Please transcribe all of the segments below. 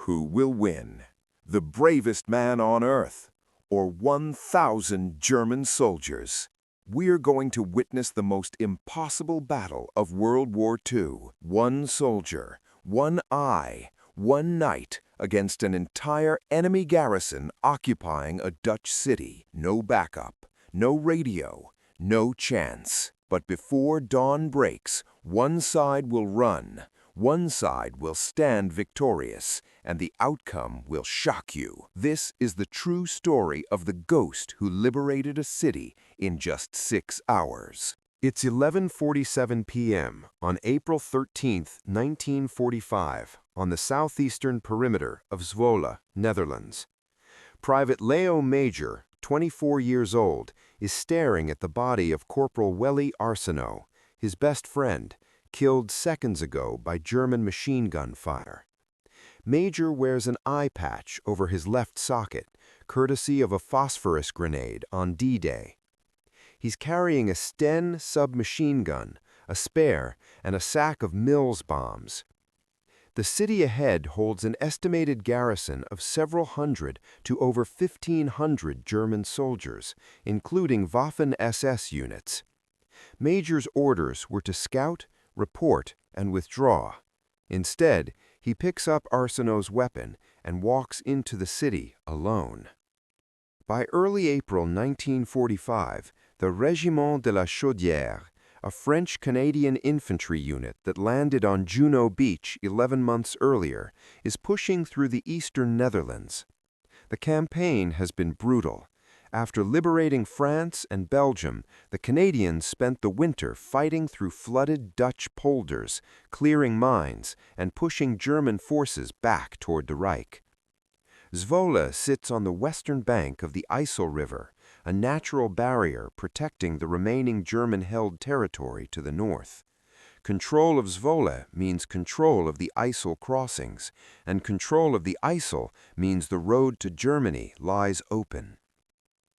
Who will win? The bravest man on earth, or 1,000 German soldiers? We're going to witness the most impossible battle of World War II. One soldier, one eye, one night against an entire enemy garrison occupying a Dutch city. No backup, no radio, no chance. But before dawn breaks, one side will run, one side will stand victorious, and the outcome will shock you. This is the true story of the ghost who liberated a city in just 6 hours. It's 11:47 p.m. on April 13, 1945, on the southeastern perimeter of Zwolle, Netherlands. Private Léo Major, 24 years old, is staring at the body of Corporal Welle Arsenault, his best friend, killed seconds ago by German machine gun fire. Major wears an eye patch over his left socket, courtesy of a phosphorus grenade on D-Day. He's carrying a Sten submachine gun, a spare, and a sack of Mills bombs. The city ahead holds an estimated garrison of several hundred to over 1,500 German soldiers, including Waffen-SS units. Major's orders were to scout, report, and withdraw. Instead, he picks up Arsenault's weapon and walks into the city alone. By early April 1945, the Régiment de la Chaudière, a French-Canadian infantry unit that landed on Juno Beach 11 months earlier, is pushing through the eastern Netherlands. The campaign has been brutal. After liberating France and Belgium, the Canadians spent the winter fighting through flooded Dutch polders, clearing mines, and pushing German forces back toward the Reich. Zwolle sits on the western bank of the IJssel River, a natural barrier protecting the remaining German-held territory to the north. Control of Zwolle means control of the IJssel crossings, and control of the IJssel means the road to Germany lies open.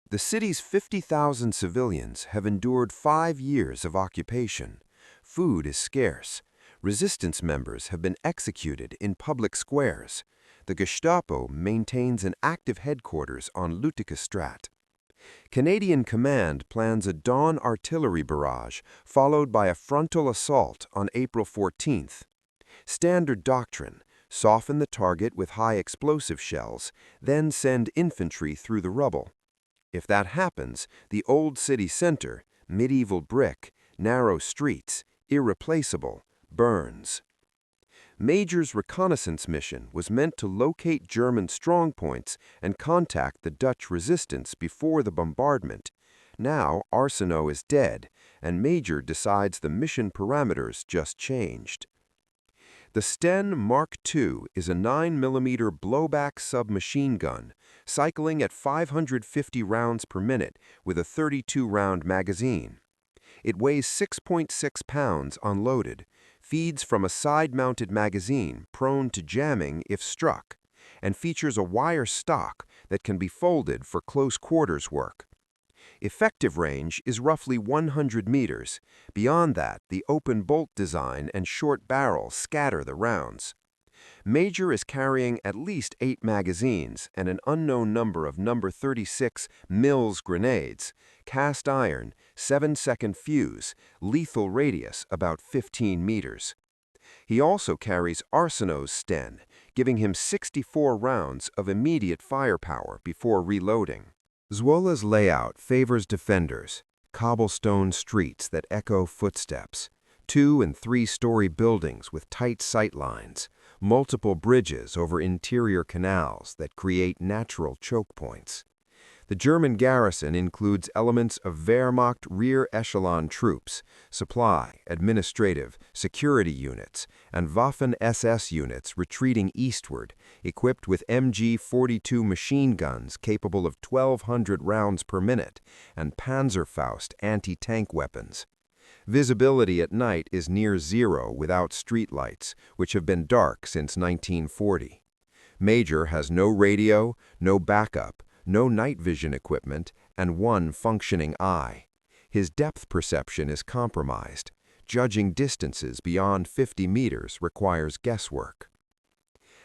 The city's 50,000 civilians have endured 5 years of occupation. Food is scarce. Resistance members have been executed in public squares. The Gestapo maintains an active headquarters on Lütkestraat. Canadian Command plans a dawn artillery barrage, followed by a frontal assault on April 14th. Standard doctrine: soften the target with high explosive shells, then send infantry through the rubble. If that happens, the old city center, medieval brick, narrow streets, irreplaceable, burns. Major's reconnaissance mission was meant to locate German strongpoints and contact the Dutch resistance before the bombardment. Now Arsenault is dead, and Major decides the mission parameters just changed. The Sten Mark II is a 9mm blowback submachine gun, cycling at 550 rounds per minute with a 32-round magazine. It weighs 6.6 pounds unloaded, feeds from a side-mounted magazine prone to jamming if struck, and features a wire stock that can be folded for close quarters work. Effective range is roughly 100 meters. Beyond that, the open bolt design and short barrel scatter the rounds. Major is carrying at least 8 magazines and an unknown number of No. 36 Mills grenades, cast iron, 7-second fuse, lethal radius about 15 meters. He also carries Arsenault's Sten, giving him 64 rounds of immediate firepower before reloading. Zwolle's layout favors defenders: cobblestone streets that echo footsteps, 2- and 3-story buildings with tight sight lines, multiple bridges over interior canals that create natural choke points. The German garrison includes elements of Wehrmacht rear echelon troops, supply, administrative, security units, and Waffen-SS units retreating eastward, equipped with MG-42 machine guns capable of 1,200 rounds per minute, and Panzerfaust anti-tank weapons. Visibility at night is near zero without streetlights, which have been dark since 1940. Major has no radio, no backup, no night vision equipment, and one functioning eye. His depth perception is compromised. Judging distances beyond 50 meters requires guesswork.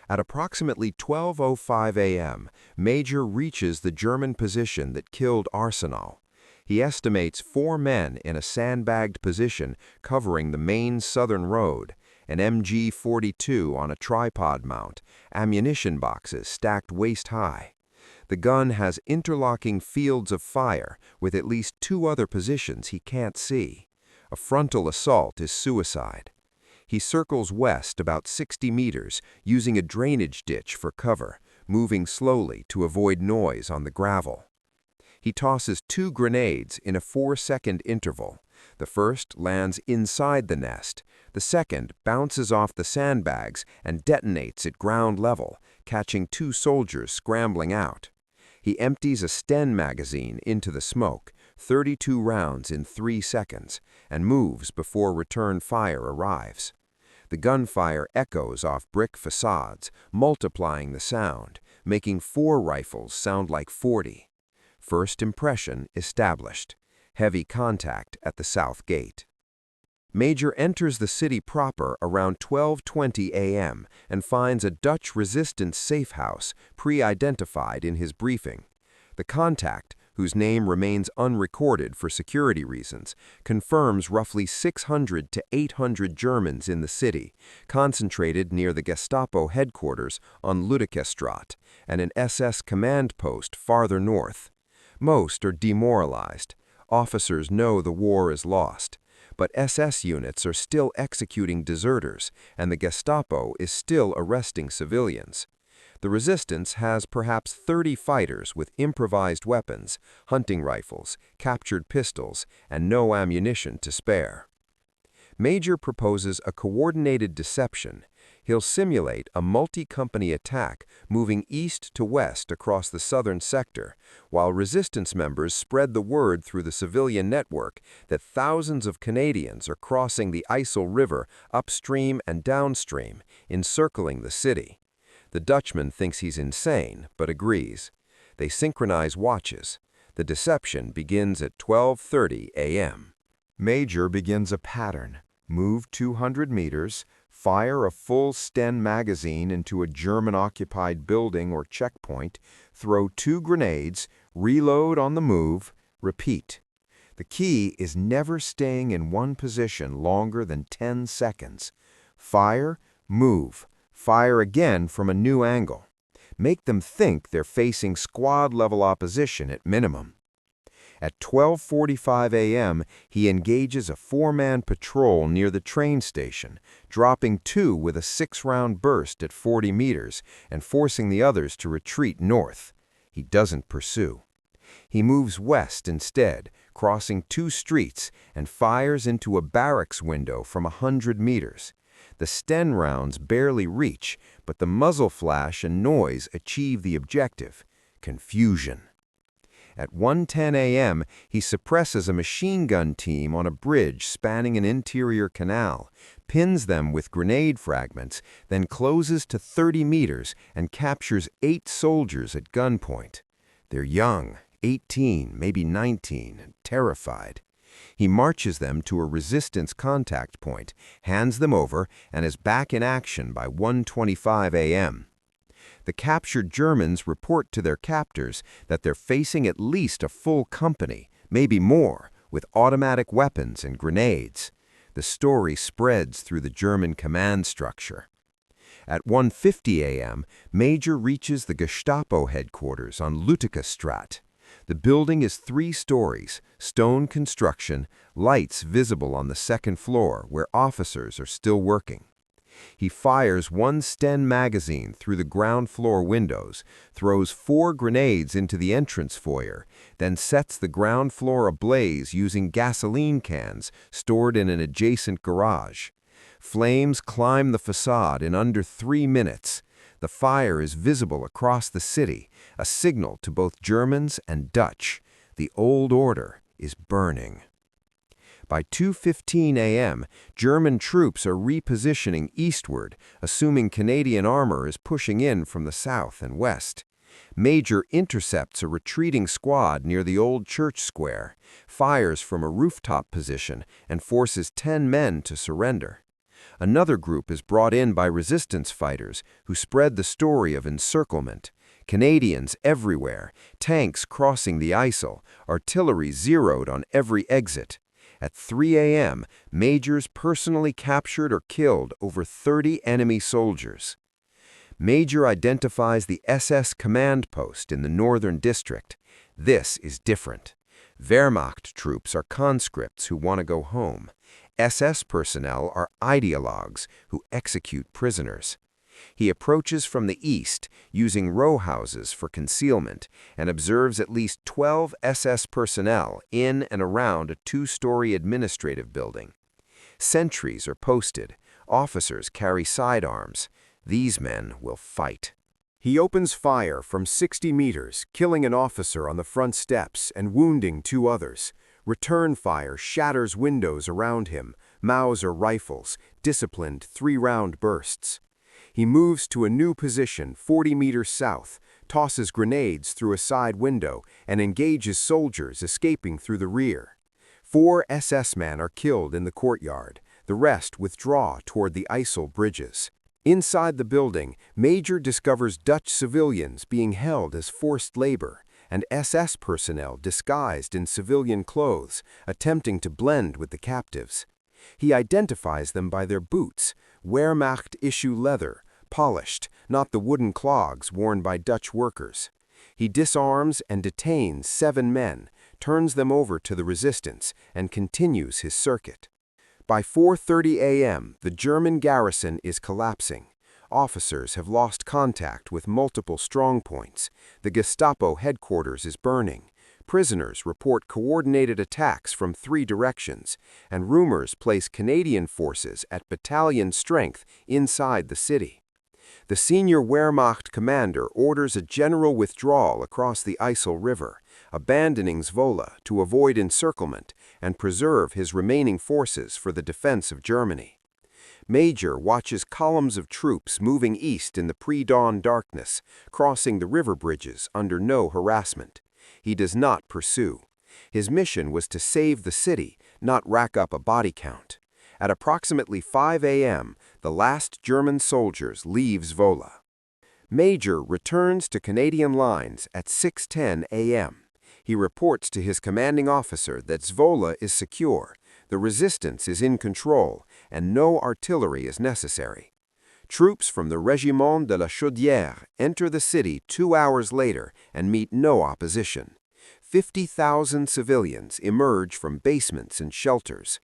At approximately 12:05 a.m., Major reaches the German position that killed Arsenal. He estimates 4 men in a sandbagged position covering the main southern road, an MG-42 on a tripod mount, ammunition boxes stacked waist-high. The gun has interlocking fields of fire with at least 2 other positions he can't see. A frontal assault is suicide. He circles west about 60 meters, using a drainage ditch for cover, moving slowly to avoid noise on the gravel. He tosses 2 grenades in a 4-second interval. The first lands inside the nest. The second bounces off the sandbags and detonates at ground level, catching 2 soldiers scrambling out. He empties a Sten magazine into the smoke, 32 rounds in 3 seconds, and moves before return fire arrives. The gunfire echoes off brick facades, multiplying the sound, making 4 rifles sound like 40. First impression established. Heavy contact at the south gate. Major enters the city proper around 12:20 a.m. and finds a Dutch resistance safe house pre-identified in his briefing. The contact, whose name remains unrecorded for security reasons, confirms roughly 600 to 800 Germans in the city, concentrated near the Gestapo headquarters on Lütkestraat and an SS command post farther north. Most are demoralized. Officers know the war is lost. But SS units are still executing deserters, and the Gestapo is still arresting civilians. The resistance has perhaps 30 fighters with improvised weapons, hunting rifles, captured pistols, and no ammunition to spare. Major proposes a coordinated deception. He'll simulate a multi-company attack moving east to west across the southern sector, while resistance members spread the word through the civilian network that thousands of Canadians are crossing the Isle River upstream and downstream, encircling the city. The Dutchman thinks he's insane, but agrees. They synchronize watches. The deception begins at 12:30 a.m. Major begins a pattern. Move 200 meters, fire a full Sten magazine into a German-occupied building or checkpoint, throw 2 grenades, reload on the move, repeat. The key is never staying in one position longer than 10 seconds. Fire, move, fire again from a new angle. Make them think they're facing squad-level opposition at minimum. At 12:45 a.m., he engages a 4-man patrol near the train station, dropping 2 with a 6-round burst at 40 meters and forcing the others to retreat north. He doesn't pursue. He moves west instead, crossing 2 streets, and fires into a barracks window from 100 meters. The Sten rounds barely reach, but the muzzle flash and noise achieve the objective: confusion. At 1:10 a.m., he suppresses a machine gun team on a bridge spanning an interior canal, pins them with grenade fragments, then closes to 30 meters and captures 8 soldiers at gunpoint. They're young, 18, maybe 19, terrified. He marches them to a resistance contact point, hands them over, and is back in action by 1:25 a.m. The captured Germans report to their captors that they're facing at least a full company, maybe more, with automatic weapons and grenades. The story spreads through the German command structure. At 1:50 a.m., Major reaches the Gestapo headquarters on Lütkestraat. The building is 3 stories, stone construction, lights visible on the 2nd floor where officers are still working. He fires 1 Sten magazine through the ground floor windows, throws 4 grenades into the entrance foyer, then sets the ground floor ablaze using gasoline cans stored in an adjacent garage. Flames climb the facade in under 3 minutes. The fire is visible across the city, a signal to both Germans and Dutch. The old order is burning. By 2:15 a.m., German troops are repositioning eastward, assuming Canadian armor is pushing in from the south and west. Major intercepts a retreating squad near the old church square, fires from a rooftop position, and forces 10 men to surrender. Another group is brought in by resistance fighters who spread the story of encirclement. Canadians everywhere, tanks crossing the IJssel, artillery zeroed on every exit. At 3 a.m., Majors personally captured or killed over 30 enemy soldiers. Major identifies the SS command post in the northern district. This is different. Wehrmacht troops are conscripts who want to go home. SS personnel are ideologues who execute prisoners. He approaches from the east, using row houses for concealment, and observes at least 12 SS personnel in and around a two-story administrative building. Sentries are posted. Officers carry sidearms. These men will fight. He opens fire from 60 meters, killing an officer on the front steps and wounding 2 others. Return fire shatters windows around him, Mauser rifles, disciplined 3-round bursts. He moves to a new position 40 meters south, tosses grenades through a side window, and engages soldiers escaping through the rear. 4 SS men are killed in the courtyard. The rest withdraw toward the IJssel bridges. Inside the building, Major discovers Dutch civilians being held as forced labor, and SS personnel disguised in civilian clothes, attempting to blend with the captives. He identifies them by their boots, Wehrmacht issue leather, polished, not the wooden clogs worn by Dutch workers. He disarms and detains 7 men, turns them over to the resistance, and continues his circuit. By 4:30 a.m., the German garrison is collapsing. Officers have lost contact with multiple strongpoints. The Gestapo headquarters is burning. Prisoners report coordinated attacks from 3 directions, and rumors place Canadian forces at battalion strength inside the city. The senior Wehrmacht commander orders a general withdrawal across the IJssel River, abandoning Zwolle to avoid encirclement and preserve his remaining forces for the defense of Germany. Major watches columns of troops moving east in the pre-dawn darkness, crossing the river bridges under no harassment. He does not pursue. His mission was to save the city, not rack up a body count. At approximately 5 a.m., the last German soldiers leave Zwolle. Major returns to Canadian lines at 6:10 a.m. He reports to his commanding officer that Zwolle is secure, the resistance is in control, and no artillery is necessary. Troops from the Régiment de la Chaudière enter the city 2 hours later and meet no opposition. 50,000 civilians emerge from basements and shelters.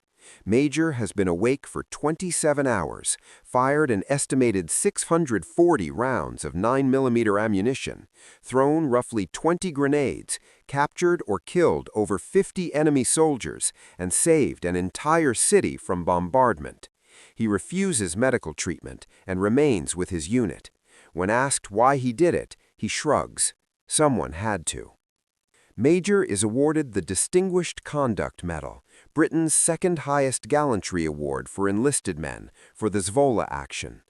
Major has been awake for 27 hours, fired an estimated 640 rounds of 9mm ammunition, thrown roughly 20 grenades, captured or killed over 50 enemy soldiers, and saved an entire city from bombardment. He refuses medical treatment and remains with his unit. When asked why he did it, he shrugs. Someone had to. Major is awarded the Distinguished Conduct Medal, Britain's second-highest gallantry award for enlisted men, for the Zwolle action.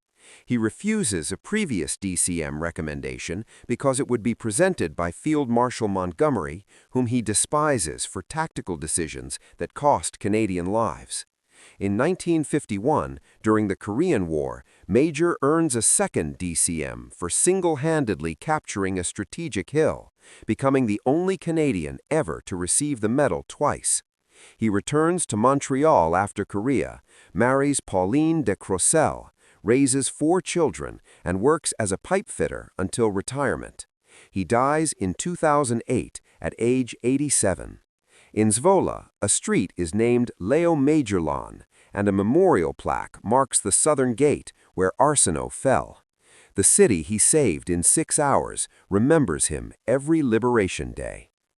He refuses a previous DCM recommendation because it would be presented by Field Marshal Montgomery, whom he despises for tactical decisions that cost Canadian lives. In 1951, during the Korean War, Major earns a second DCM for single-handedly capturing a strategic hill, becoming the only Canadian ever to receive the medal twice. He returns to Montreal after Korea, marries Pauline de Croissel, raises 4 children, and works as a pipe fitter until retirement. He dies in 2008 at age 87. In Zwolle, a street is named Léo Major, and a memorial plaque marks the southern gate where Arsenault fell. The city he saved in 6 hours remembers him every Liberation Day.